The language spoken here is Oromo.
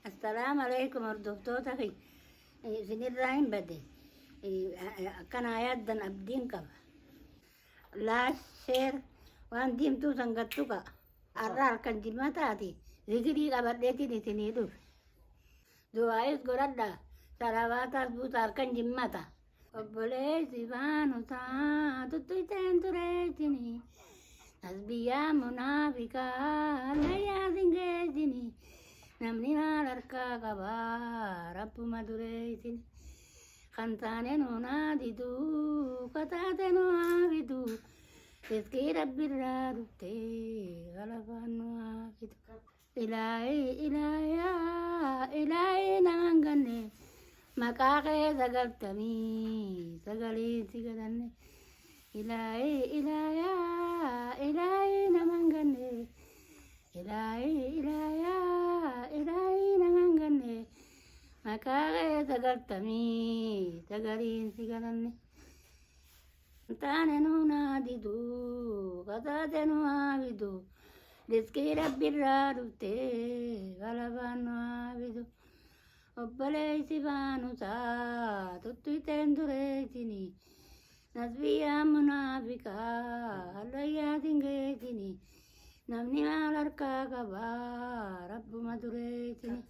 السلام عليكم hordoftoota fi isinirraa hin badde akkana yaaddan abdiin qaba. Laasheer waan diimtuu sangattu qa'a. Har'a halkan jimataati zikirii qabadheetiin isinii dhufe. Du'aayis godhadhaa salawaataas buusa halkan jimmata. Obboleessi baanutaa tuttuuteen tureetinii tasbiyyaa munaafiqaa layyaa singeetinii. Namni maal harkaa qabaa rabbuma dureetin kan taane nu naaditu kataate nu haafitu riskii rabbirraa dhuftee galafaan nu haafitu. Ilaahii naman ganne maqaa kee sagaltamii sagaliin si gadanne. Ilaahii naman ganne Ilaahi naman ganne maqaa kee sagaltamii sagaliin si gadanne. Taane nu naaditu kataate nu haafitu riskii rabbirraa dhuftee galafaan nu haafitu. Obboleessi baanutaa tuttuuteen tureetinii tasbiyyaa munaafiqaa layyaa singeetinii. Namni maal harkaa qabaa rabbuma dureetinii.